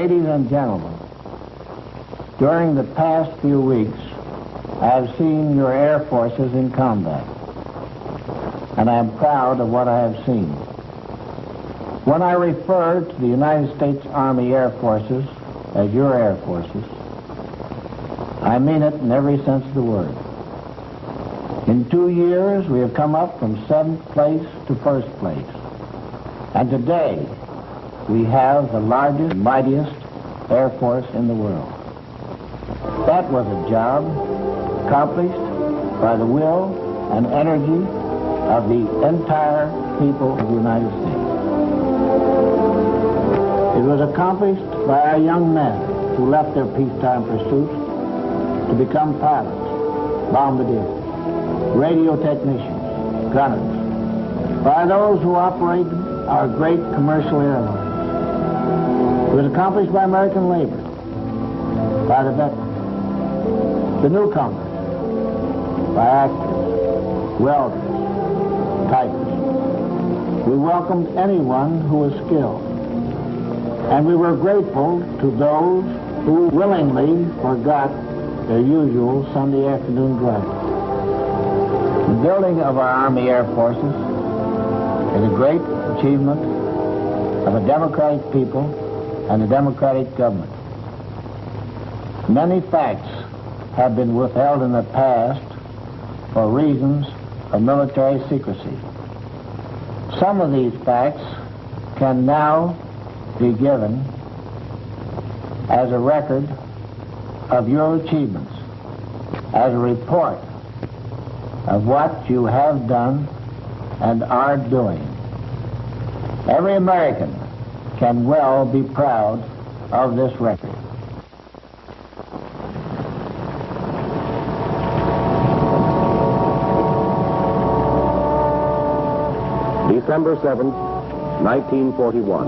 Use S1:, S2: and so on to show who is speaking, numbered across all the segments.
S1: Ladies and gentlemen, during the past few weeks, I have seen your air forces in combat, and I am proud of what I have seen. When I refer to the United States Army Air Forces as your air forces, I mean it in every sense of the word. In 2 years, we have come up from 7th place to 1st place. And today, we have the largest, mightiest air force in the world. That was a job accomplished by the will and energy of the entire people of the United States. It was accomplished by our young men who left their peacetime pursuits to become pilots, bombardiers, radio technicians, gunners, by those who operate our great commercial airlines. It was accomplished by American labor, by the veterans, the newcomers, by actors, welders, typists. We welcomed anyone who was skilled, and we were grateful to those who willingly forgot their usual Sunday afternoon drive. The building of our Army Air Forces is a great achievement of a democratic people and a democratic government. Many facts have been withheld in the past for reasons of military secrecy. Some of these facts can now be given as a record of your achievements, as a report of what you have done and are doing. Every American can well be proud of this record.
S2: December 7th, 1941.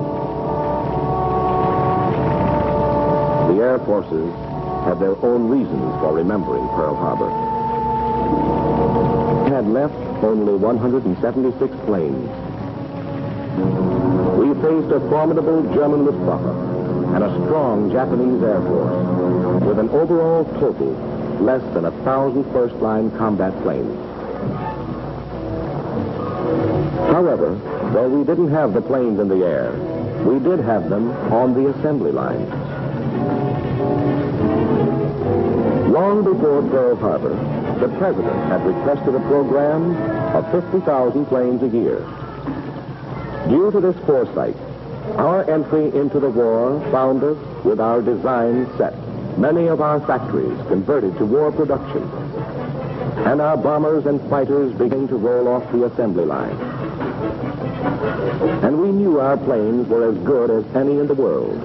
S2: The Air Forces have their own reasons for remembering Pearl Harbor. We had left only 176 planes. We faced a formidable German Luftwaffe and a strong Japanese Air Force with an overall total less than 1,000 first-line combat planes. However, though we didn't have the planes in the air, we did have them on the assembly lines. Long before Pearl Harbor, the President had requested a program of 50,000 planes a year. Due to this foresight, our entry into the war found us with our design set. Many of our factories converted to war production, and our bombers and fighters began to roll off the assembly line. And we knew our planes were as good as any in the world,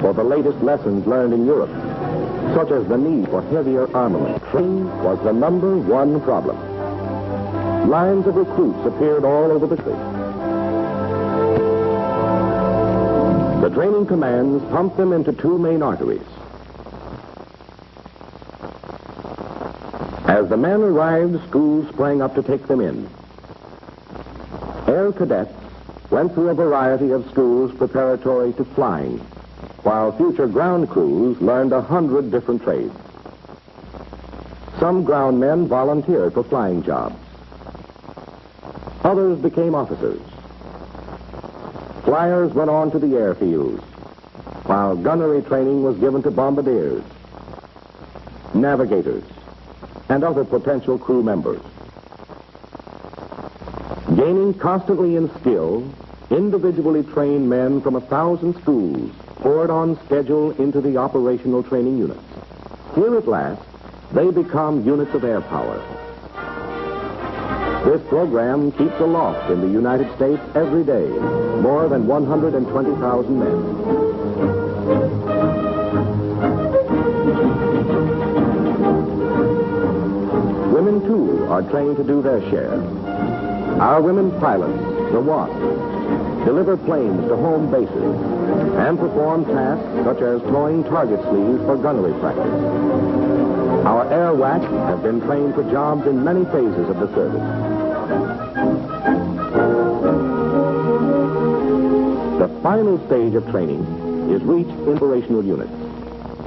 S2: for the latest lessons learned in Europe, such as the need for heavier armament. Training was the #1 problem. Lines of recruits appeared all over the country. The training commands pumped them into 2 main arteries. As the men arrived, schools sprang up to take them in. Air cadets went through a variety of schools preparatory to flying, while future ground crews learned 100 different trades. Some ground men volunteered for flying jobs. Others became officers. Flyers went on to the airfields, while gunnery training was given to bombardiers, navigators, and other potential crew members. Gaining constantly in skill, individually trained men from 1,000 schools poured on schedule into the operational training units. Here at last, they become units of air power. This program keeps aloft in the United States every day more than 120,000 men. Women, too, are trained to do their share. Our women pilots, the WASP, deliver planes to home bases and perform tasks such as throwing target sleeves for gunnery practice. Our air WAC have been trained for jobs in many phases of the service. The final stage of training is reached in operational units.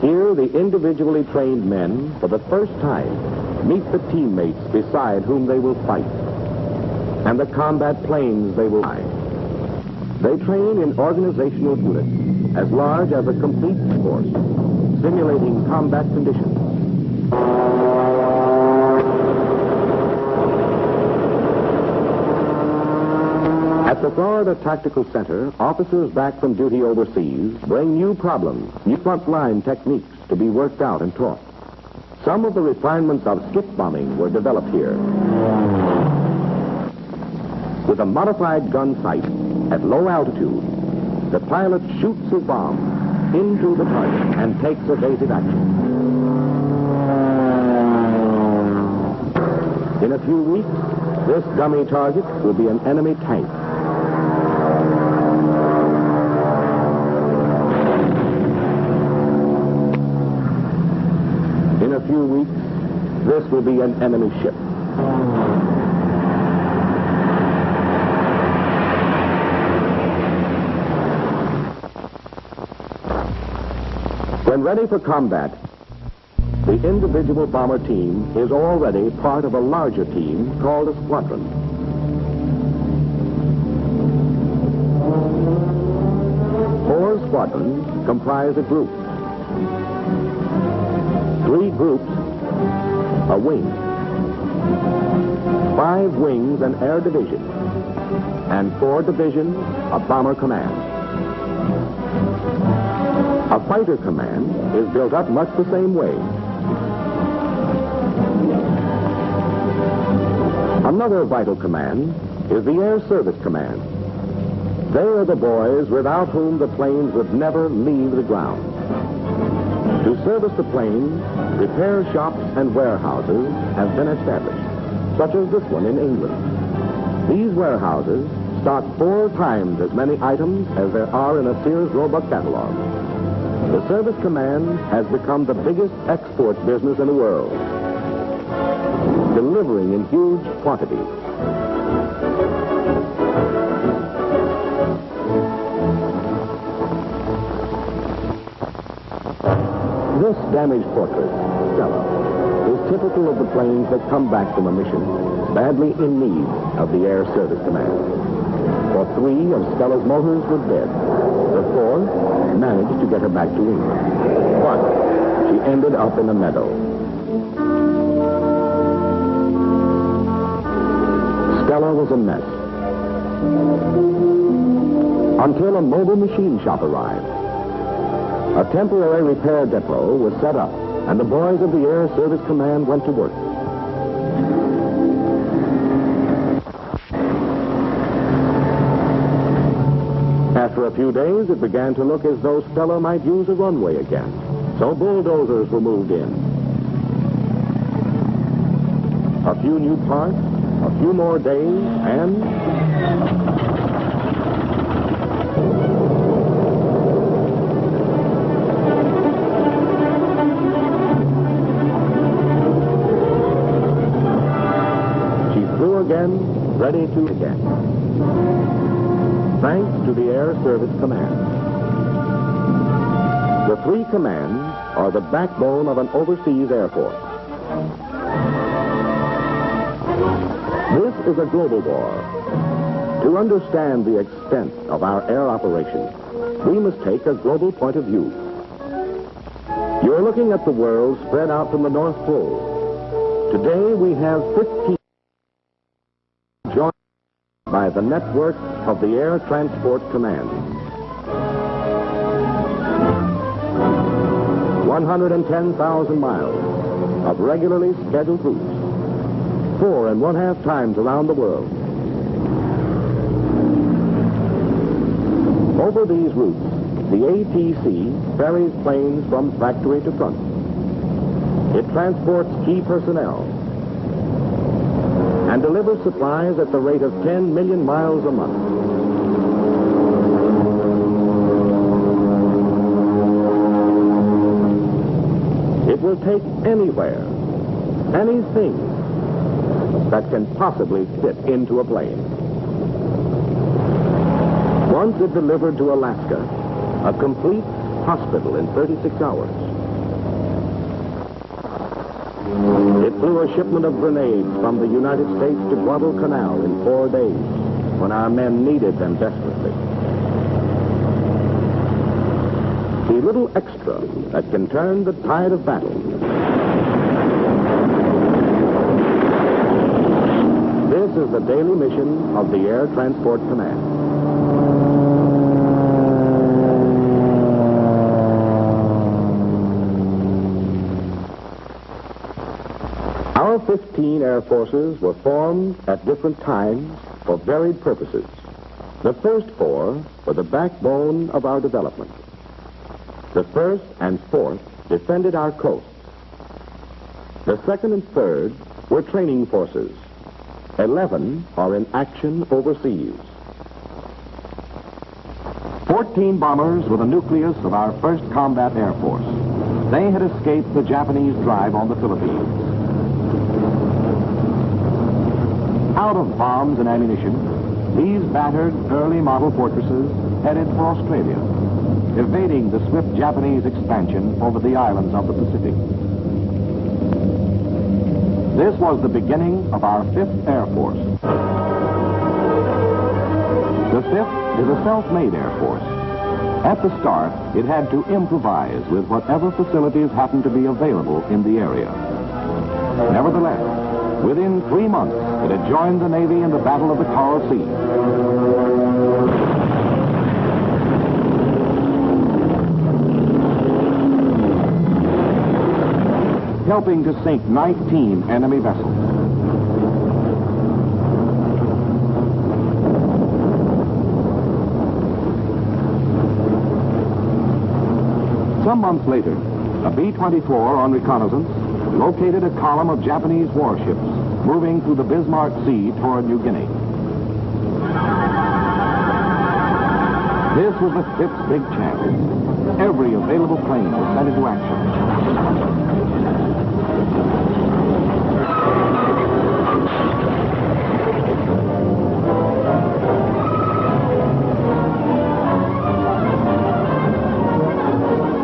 S2: Here, the individually trained men, for the first time, meet the teammates beside whom they will fight, and the combat planes they will fly. They train in organizational units as large as a complete force, simulating combat conditions. At the Florida Tactical Center, officers back from duty overseas bring new problems, new front-line techniques to be worked out and taught. Some of the refinements of skip bombing were developed here. With a modified gun sight at low altitude, the pilot shoots his bomb into the target and takes evasive action. In a few weeks, this dummy target will be an enemy tank. In a few weeks, this will be an enemy ship. When ready for combat, the individual bomber team is already part of a larger team called a squadron. Four squadrons comprise a group. 3 groups, a wing. 5 wings, an air division. And 4 divisions, a bomber command. A fighter command is built up much the same way. Another vital command is the Air Service Command. They are the boys without whom the planes would never leave the ground. To service the planes, repair shops and warehouses have been established, such as this one in England. These warehouses stock 4 times as many items as there are in a Sears Roebuck catalog. The Service Command has become the biggest export business in the world, delivering in huge quantities. This damaged portrait, Stella, is typical of the planes that come back from a mission badly in need of the Air Service Command. For 3 of Stella's motors were dead. The 4th managed to get her back to England. But she ended up in a meadow. Stella was a mess. Until a mobile machine shop arrived. A temporary repair depot was set up, and the boys of the Air Service Command went to work. After a few days, it began to look as though Stella might use a runway again. So bulldozers were moved in. A few new parts, a few more days, and... again, ready to again. Thanks to the Air Service Command. The 3 commands are the backbone of an overseas air force. This is a global war. To understand the extent of our air operations, we must take a global point of view. You're looking at the world spread out from the North Pole. Today we have 15 joined by the network of the Air Transport Command. 110,000 miles of regularly scheduled routes, 4.5 times around the world. Over these routes, the ATC ferries planes from factory to front. It transports key personnel and delivers supplies at the rate of 10 million miles a month. It will take anywhere, anything that can possibly fit into a plane. Once it delivered to Alaska, a complete hospital in 36 hours. It flew a shipment of grenades from the United States to Guadalcanal in 4 days, when our men needed them desperately. The little extra that can turn the tide of battle. This is the daily mission of the Air Transport Command. Our 15 Air Forces were formed at different times for varied purposes. The first 4 were the backbone of our development. The 1st and 4th defended our coast. The 2nd and 3rd were training forces. 11 are in action overseas. 14 bombers were the nucleus of our 1st Combat Air Force. They had escaped the Japanese drive on the Philippines. Out of bombs and ammunition, these battered early model fortresses headed for Australia, evading the swift Japanese expansion over the islands of the Pacific. This was the beginning of our 5th Air Force. The 5th is a self-made Air Force. At the start, it had to improvise with whatever facilities happened to be available in the area. Nevertheless, within 3 months, it had joined the Navy in the Battle of the Coral Sea. Helping to sink 19 enemy vessels. Some months later, a B-24 on reconnaissance located a column of Japanese warships moving through the Bismarck Sea toward New Guinea. This was the 5th big chance. Every available plane was sent into action.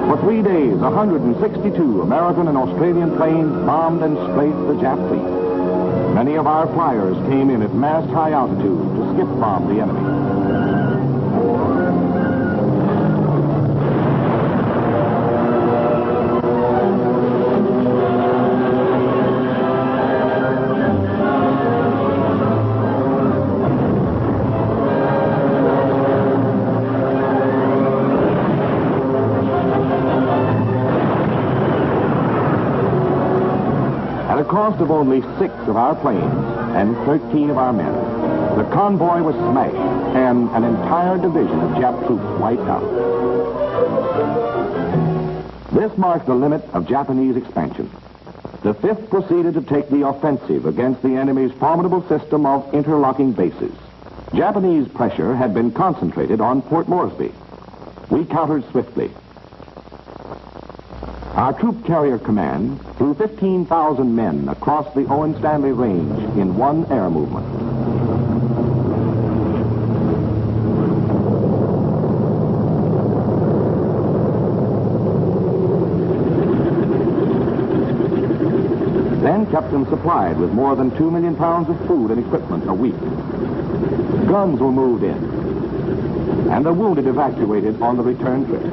S2: For 3 days, 162 American and Australian planes bombed and strafed the Jap fleet. Many of our flyers came in at mast high altitude to skip bomb the enemy. At a cost of only 6 of our planes and 13 of our men, the convoy was smashed and an entire division of Jap troops wiped out. This marked the limit of Japanese expansion. The 5th proceeded to take the offensive against the enemy's formidable system of interlocking bases. Japanese pressure had been concentrated on Port Moresby. We countered swiftly. Our troop carrier command flew 15,000 men across the Owen Stanley Range in one air movement. Then kept them supplied with more than 2 million pounds of food and equipment a week. Guns were moved in, and the wounded evacuated on the return trip.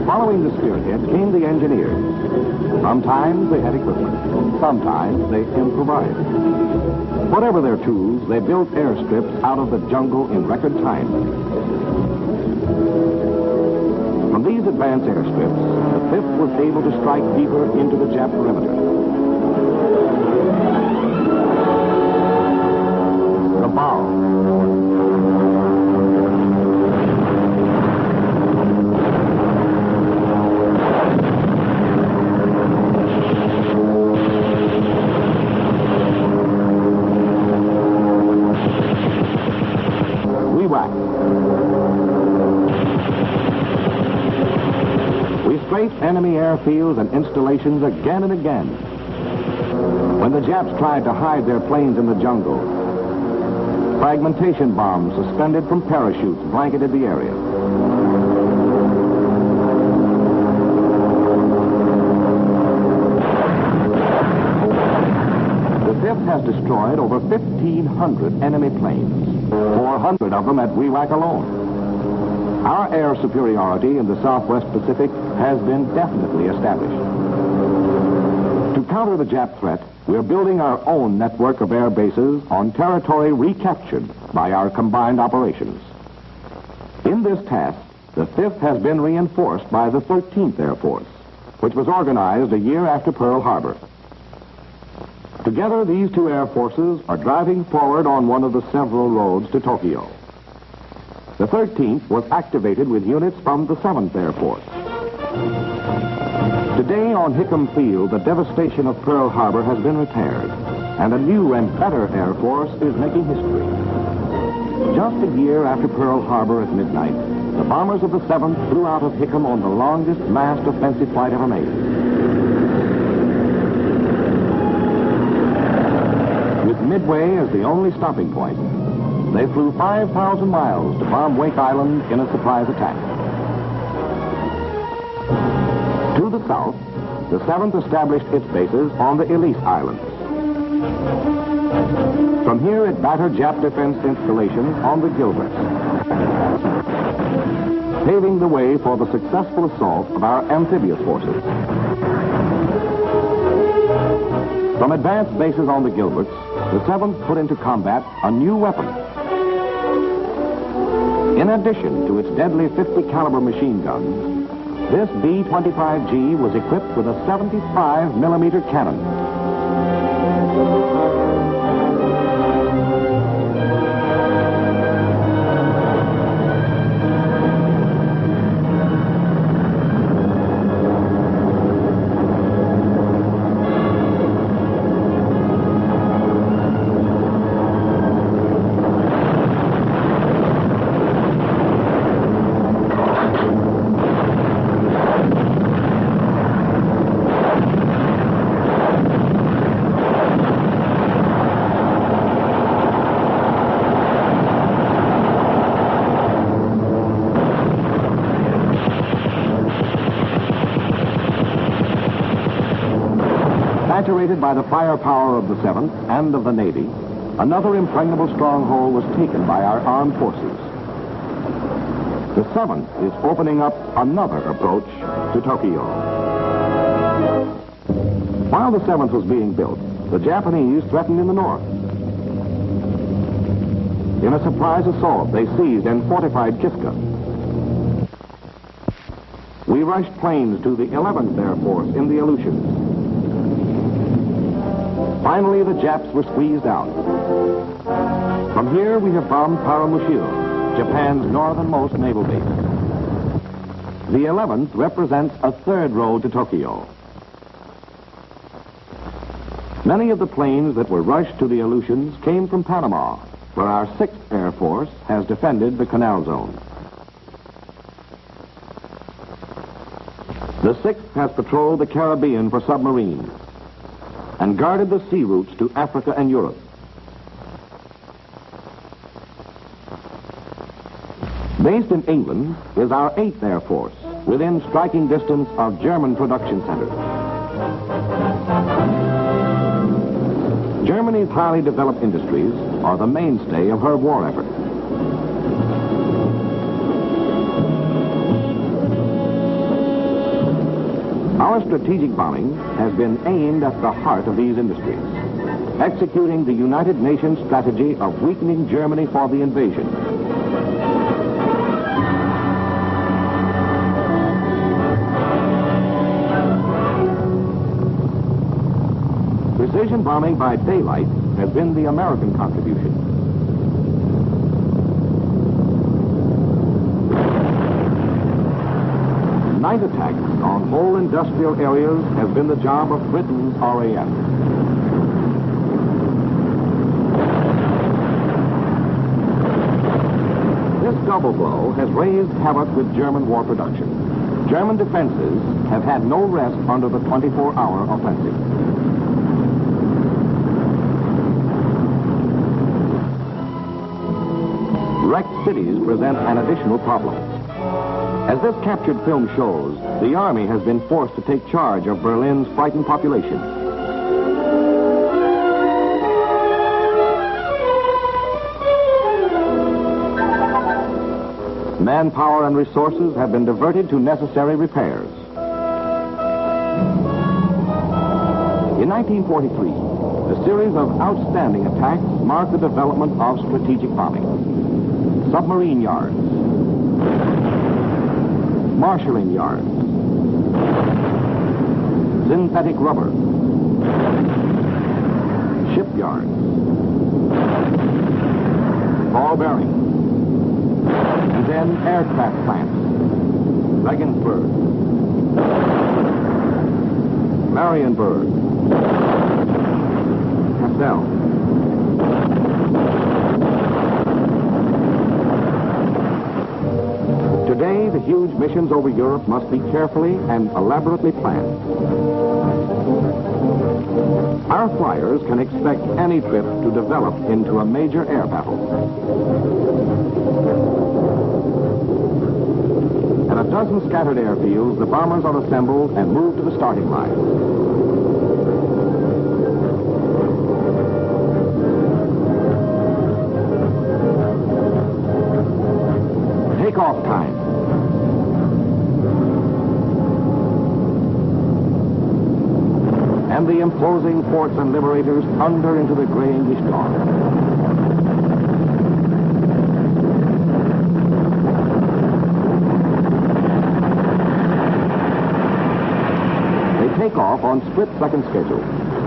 S2: Following the spearhead came the engineers. Sometimes they had equipment. Sometimes they improvised. Whatever their tools, they built airstrips out of the jungle in record time. From these advanced airstrips, the 5th was able to strike deeper into the Jap perimeter. The bow. We strafed enemy airfields and installations again and again. When the Japs tried to hide their planes in the jungle, Fragmentation bombs suspended from parachutes blanketed the area. The 5th has destroyed over 1,500 enemy planes, 400 of them at Wewak alone. Our air superiority in the Southwest Pacific has been definitely established. To counter the Jap threat, we're building our own network of air bases on territory recaptured by our combined operations. In this task, the 5th has been reinforced by the 13th Air Force, which was organized a year after Pearl Harbor. Together, these two air forces are driving forward on one of the several roads to Tokyo. The 13th was activated with units from the 7th Air Force. Today on Hickam Field, the devastation of Pearl Harbor has been repaired, and a new and better Air Force is making history. Just a year after Pearl Harbor at midnight, the bombers of the 7th flew out of Hickam on the longest massed offensive flight ever made. With Midway as the only stopping point, they flew 5,000 miles to bomb Wake Island in a surprise attack. To the south, the 7th established its bases on the Ellice Islands. From here, it battered Jap defense installations on the Gilberts, paving the way for the successful assault of our amphibious forces. From advanced bases on the Gilberts, the 7th put into combat a new weapon. In addition to its deadly 50 caliber machine guns, this B-25G was equipped with a 75-millimeter cannon. Saturated by the firepower of the 7th and of the Navy, another impregnable stronghold was taken by our armed forces. The 7th is opening up another approach to Tokyo. While the 7th was being built, the Japanese threatened in the north. In a surprise assault, they seized and fortified Kiska. We rushed planes to the 11th Air Force in the Aleutians. Finally, the Japs were squeezed out. From here, we have bombed Paramushiro, Japan's northernmost naval base. The 11th represents a third road to Tokyo. Many of the planes that were rushed to the Aleutians came from Panama, where our 6th Air Force has defended the Canal Zone. The 6th has patrolled the Caribbean for submarines and guarded the sea routes to Africa and Europe. Based in England is our 8th Air Force, within striking distance of German production centers. Germany's highly developed industries are the mainstay of her war effort. Our strategic bombing has been aimed at the heart of these industries, executing the United Nations strategy of weakening Germany for the invasion. Precision bombing by daylight has been the American contribution. Night attacks on whole industrial areas has been the job of Britain's RAF. This double blow has raised havoc with German war production. German defenses have had no rest under the 24-hour offensive. Wrecked cities present an additional problem. As this captured film shows, the Army has been forced to take charge of Berlin's frightened population. Manpower and resources have been diverted to necessary repairs. In 1943, a series of outstanding attacks marked the development of strategic bombing. Submarine yards, marshalling yards, synthetic rubber, shipyards, ball bearings, and then aircraft plants. Regensburg, Marienburg, Cassel. Today, the huge missions over Europe must be carefully and elaborately planned. Our flyers can expect any trip to develop into a major air battle. At a dozen scattered airfields, the bombers are assembled and moved to the starting line. Takeoff time. And the imposing forts and liberators thunder into the gray English dawn. They take off on split-second schedule,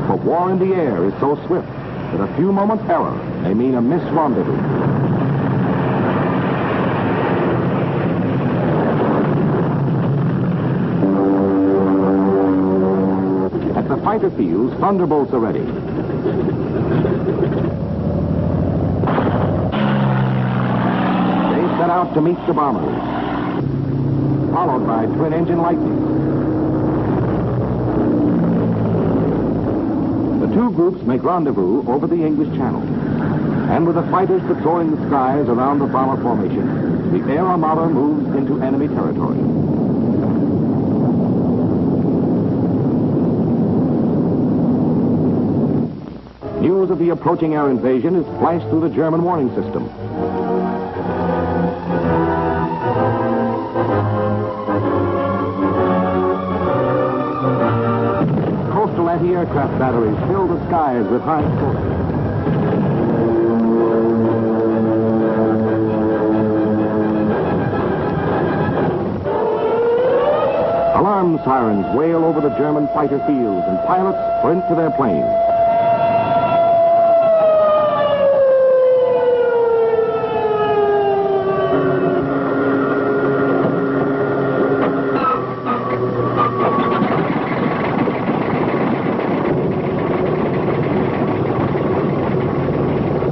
S2: but war in the air is so swift that a few moments' error may mean a missed rendezvous. Fighter fields, thunderbolts are ready. They set out to meet the bombers, followed by twin-engine lightning. The two groups make rendezvous over the English Channel, and with the fighters patrolling the skies around the bomber formation, the air armada moves into enemy territory. News of the approaching air invasion is flashed through the German warning system. Coastal anti-aircraft batteries fill the skies with high explosives. Alarm sirens wail over the German fighter fields, and pilots sprint to their planes.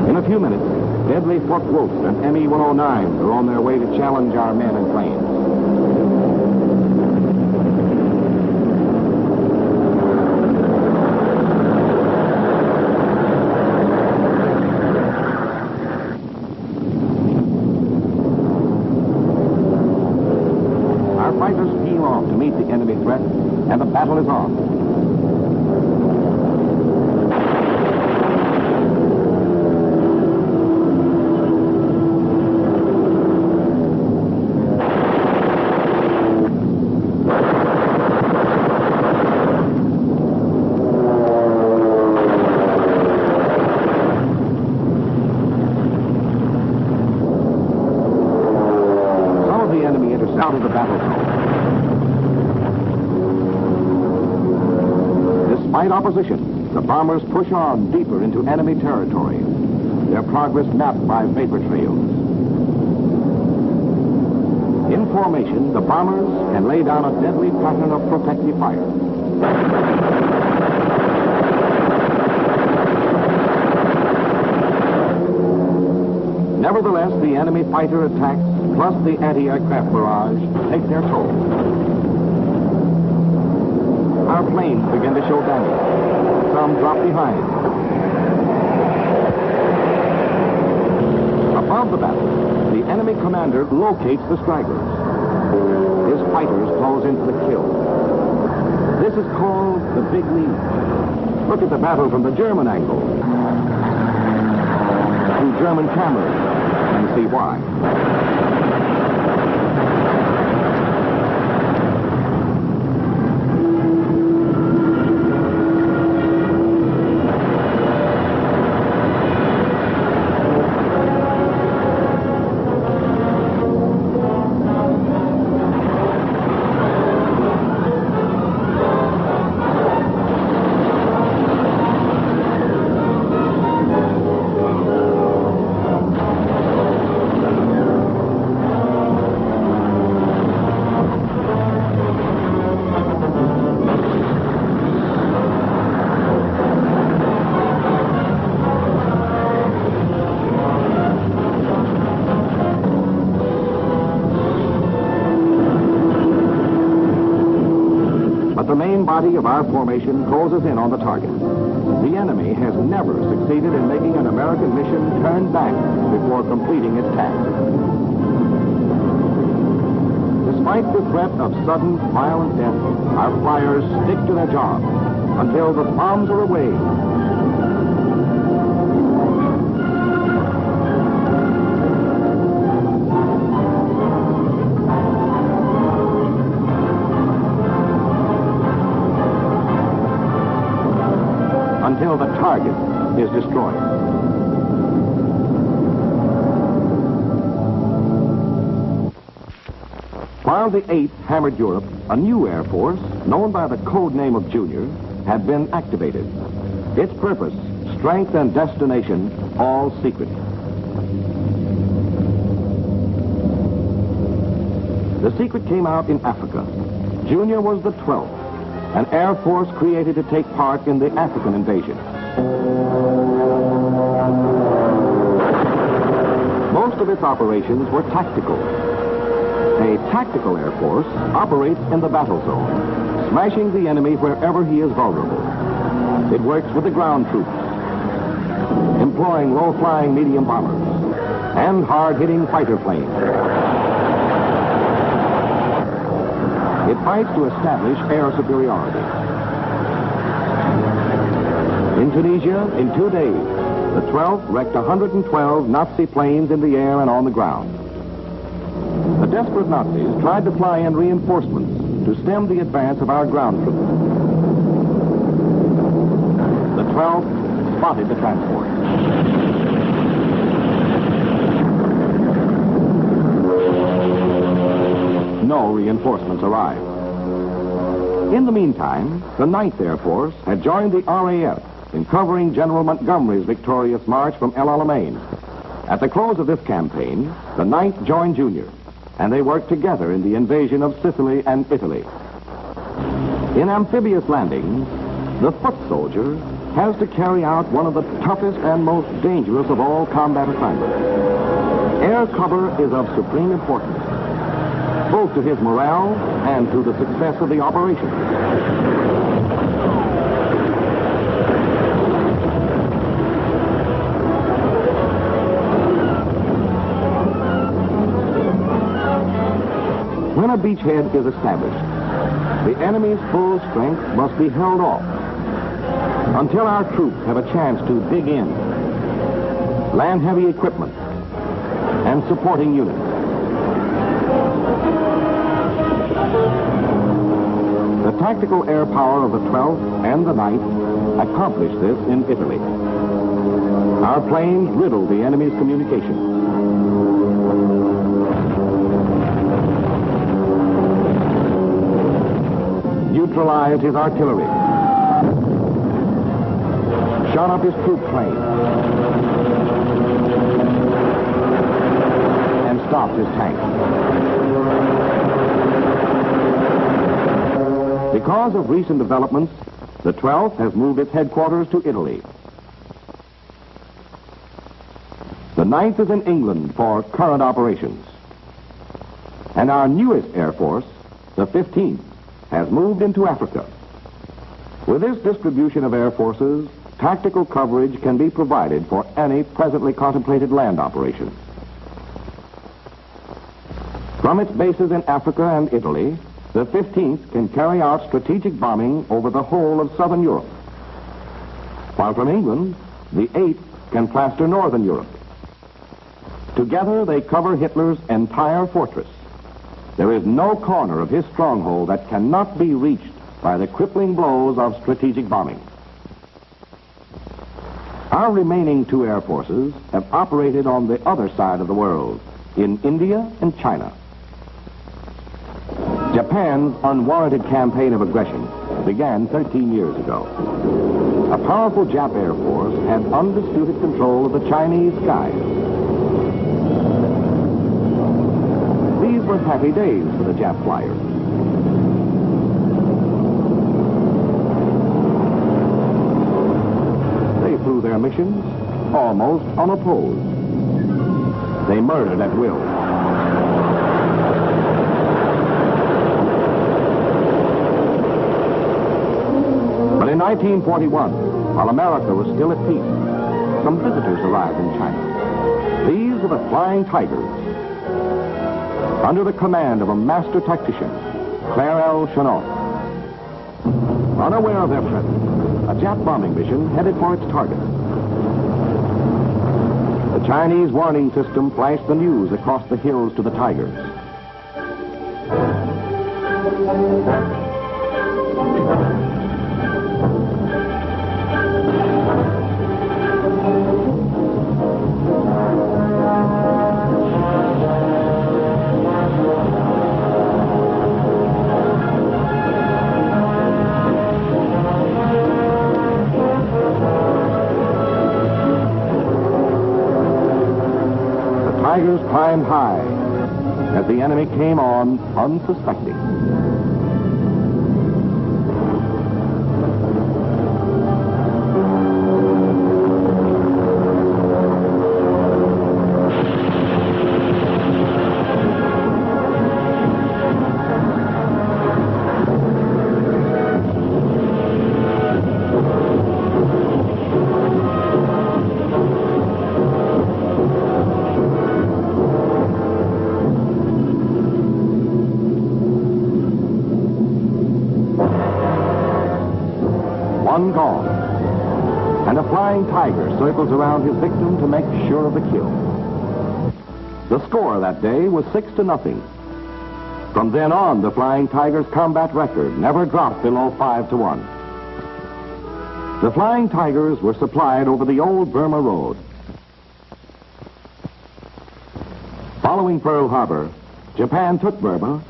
S2: In a few minutes, deadly Focke-Wulf and Me-109s are on their way to challenge our men and planes. Our fighters peel off to meet the enemy threat, and the battle is on. Out of the battle zone. Despite opposition, the bombers push on deeper into enemy territory, their progress mapped by vapor trails. In formation, the bombers can lay down a deadly pattern of protective fire. Nevertheless, the enemy fighter attacks plus the anti-aircraft barrage take their toll. Our planes begin to show damage. Some drop behind. A Throughout the battle, the enemy commander locates the stragglers. His fighters close into the kill. This is called the big lead. Look at the battle from the German angle. Through German cameras and see why. The main body of our formation closes in on the target. The enemy has never succeeded in making an American mission turn back before completing its task. Despite the threat of sudden, violent death, our flyers stick to their job until the bombs are away. Until the target is destroyed. While the 8th hammered Europe, a new Air Force, known by the code name of Junior, had been activated. Its purpose, strength and destination, all secret. The secret came out in Africa. Junior was the 12th. An air force created to take part in the African invasion. Most of its operations were tactical. A tactical air force operates in the battle zone, smashing the enemy wherever he is vulnerable. It works with the ground troops, employing low-flying medium bombers and hard-hitting fighter planes. It fights to establish air superiority. In Tunisia, in 2 days, the 12th wrecked 112 Nazi planes in the air and on the ground. The desperate Nazis tried to fly in reinforcements to stem the advance of our ground troops. The 12th spotted the transport. No reinforcements arrived. In the meantime, the 9th Air Force had joined the A.A.F in covering General Montgomery's victorious march from El Alamein. At the close of this campaign, the 9th joined Junior, and they worked together in the invasion of Sicily and Italy. In amphibious landings, the foot soldier has to carry out one of the toughest and most dangerous of all combat assignments. Air cover is of supreme importance, both to his morale and to the success of the operation. When a beachhead is established, the enemy's full strength must be held off until our troops have a chance to dig in, land heavy equipment, and supporting units. The tactical air power of the 12th and the 9th accomplished this in Italy. Our planes riddled the enemy's communications. Neutralized his artillery. Shot up his troop planes. And stopped his tanks. Because of recent developments, the 12th has moved its headquarters to Italy. The 9th is in England for current operations. And our newest Air Force, the 15th, has moved into Africa. With this distribution of air forces, tactical coverage can be provided for any presently contemplated land operation. From its bases in Africa and Italy, the 15th can carry out strategic bombing over the whole of southern Europe. While from England, the 8th can plaster northern Europe. Together, they cover Hitler's entire fortress. There is no corner of his stronghold that cannot be reached by the crippling blows of strategic bombing. Our remaining 2 air forces have operated on the other side of the world, in India and China. Japan's unwarranted campaign of aggression began 13 years ago. A powerful Jap Air Force had undisputed control of the Chinese skies. These were happy days for the Jap flyers. They flew their missions almost unopposed. They murdered at will. But in 1941, while America was still at peace, some visitors arrived in China. These were the Flying Tigers, under the command of a master tactician, Claire L. Chennault. Unaware of their presence, a Jap bombing mission headed for its target. The Chinese warning system flashed the news across the hills to the Tigers. Tigers climbed high as the enemy came on unsuspecting. One gone, and a flying tiger circles around his victim to make sure of the kill. The score that day was 6-0. From then on, the Flying Tiger's combat record never dropped below 5-1. The Flying Tigers were supplied over the old Burma Road. Following Pearl Harbor, Japan took Burma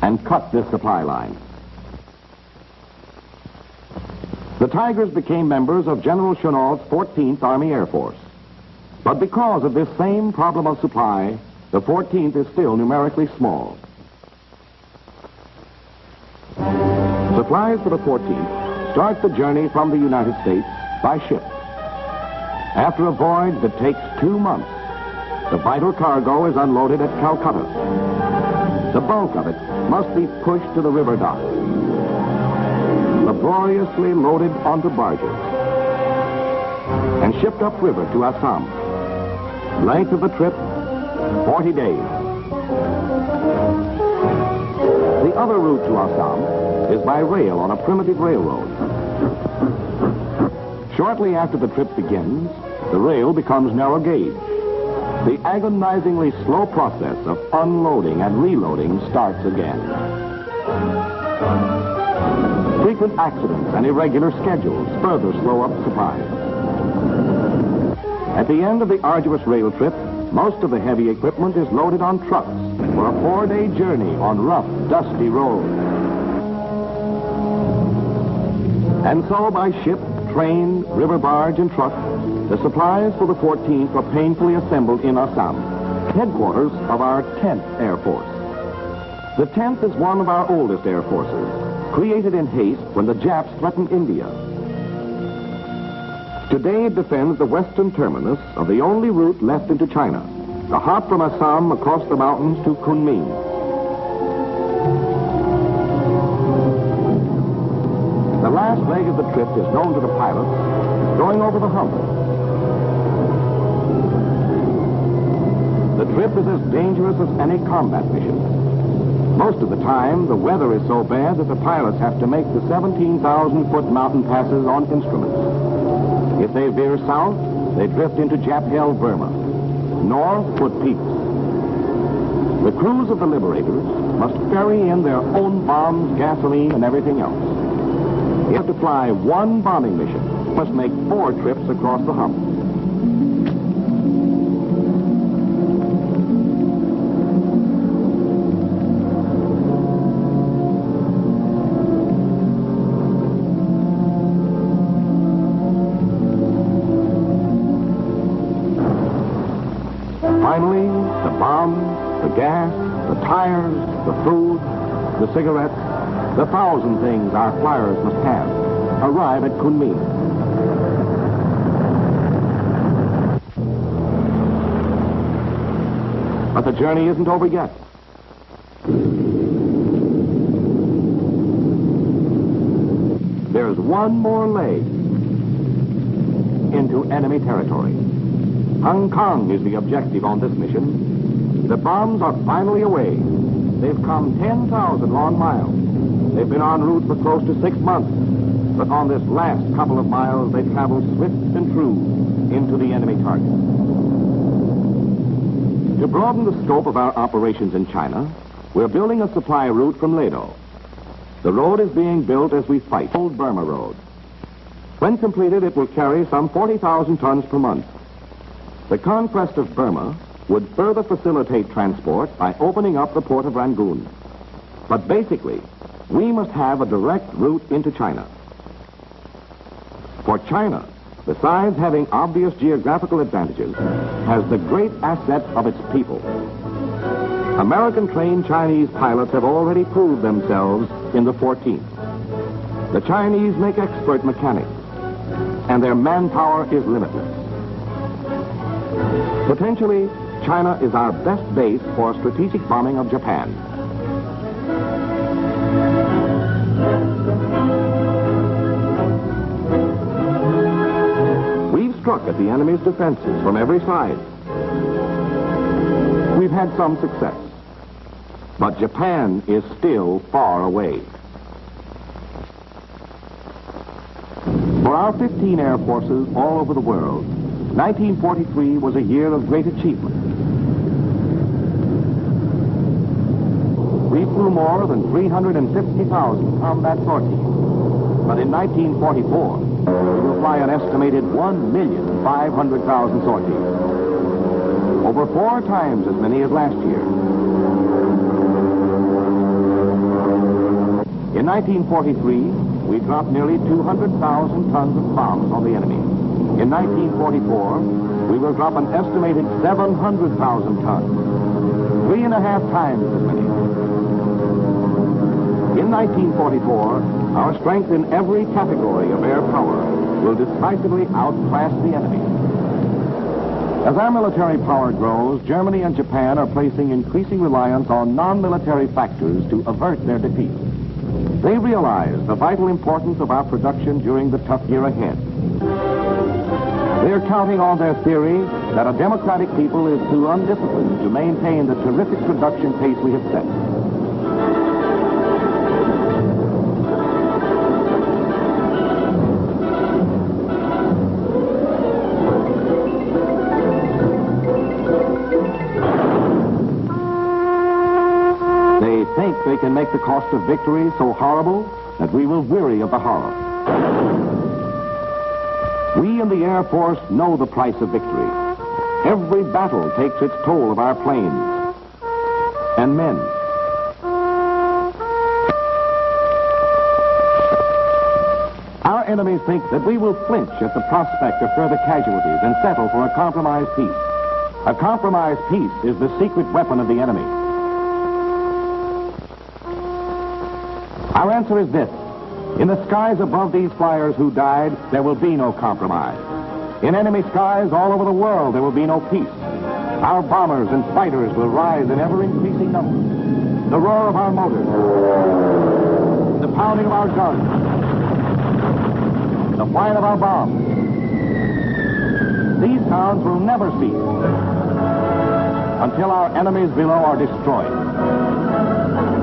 S2: and cut this supply line. The Tigers became members of General Chennault's 14th Army Air Force. But because of this same problem of supply, the 14th is still numerically small. Supplies for the 14th start the journey from the United States by ship. After a voyage that takes 2 months, the vital cargo is unloaded at Calcutta. The bulk of it must be pushed to the river dock, laboriously loaded onto barges, and shipped upriver to Assam. Length of the trip, 40 days. The other route to Assam is by rail on a primitive railroad. Shortly after the trip begins, the rail becomes narrow gauge. The agonizingly slow process of unloading and reloading starts again. Frequent accidents and irregular schedules further slow up supplies. At the end of the arduous rail trip, most of the heavy equipment is loaded on trucks for a 4-day journey on rough, dusty roads. And so by ship, train, river barge, and truck, the supplies for the 14th were painfully assembled in Assam, headquarters of our 10th Air Force. The 10th is one of our oldest air forces, created in haste when the Japs threatened India. Today it defends the western terminus of the only route left into China, the hop from Assam across the mountains to Kunming. The last leg of the trip is known to the pilots, going over the hump. The trip is as dangerous as any combat mission. Most of the time, the weather is so bad that the pilots have to make the 17,000-foot mountain passes on instruments. If they veer south, they drift into Jap-held Burma. North, put peaks. The crews of the Liberators must ferry in their own bombs, gasoline, and everything else. You have to fly one bombing mission. You must make 4 trips across the hump. Finally, the bombs, the gas, the tires, the food, the cigarettes, the 1,000 things our flyers must have arrive at Kunming. But the journey isn't over yet. There's one more leg into enemy territory. Hong Kong is the objective on this mission. The bombs are finally away. They've come 10,000 long miles. They've been en route for close to 6 months. But on this last couple of miles, they travel swift and true into the enemy target. To broaden the scope of our operations in China, we're building a supply route from Ledo. The road is being built as we fight, Old Burma Road. When completed, it will carry some 40,000 tons per month. The conquest of Burma would further facilitate transport by opening up the port of Rangoon. But basically, we must have a direct route into China. For China, besides having obvious geographical advantages, has the great asset of its people. American-trained Chinese pilots have already proved themselves in the 14th. The Chinese make expert mechanics, and their manpower is limitless. Potentially, China is our best base for strategic bombing of Japan. We've struck at the enemy's defenses from every side. We've had some success. But Japan is still far away. For our 15 air forces all over the world, 1943 was a year of great achievement. We flew more than 350,000 combat sorties. But in 1944, we will fly an estimated 1,500,000 sorties. Over 4 times as many as last year. In 1943, we dropped nearly 200,000 tons of bombs on the enemy. In 1944, we will drop an estimated 700,000 tons, 3.5 times as many. In 1944, our strength in every category of air power will decisively outclass the enemy. As our military power grows, Germany and Japan are placing increasing reliance on non-military factors to avert their defeat. They realize the vital importance of our production during the tough year ahead. They're counting on their theory that a democratic people is too undisciplined to maintain the terrific production pace we have set. They think they can make the cost of victory so horrible that we will weary of the horror. We in the Air Force know the price of victory. Every battle takes its toll of our planes and men. Our enemies think that we will flinch at the prospect of further casualties and settle for a compromised peace. A compromised peace is the secret weapon of the enemy. Our answer is this. In the skies above these flyers who died, there will be no compromise. In enemy skies all over the world, there will be no peace. Our bombers and fighters will rise in ever-increasing numbers. The roar of our motors, the pounding of our guns, the flight of our bombs. These sounds will never cease
S3: until our enemies below are destroyed.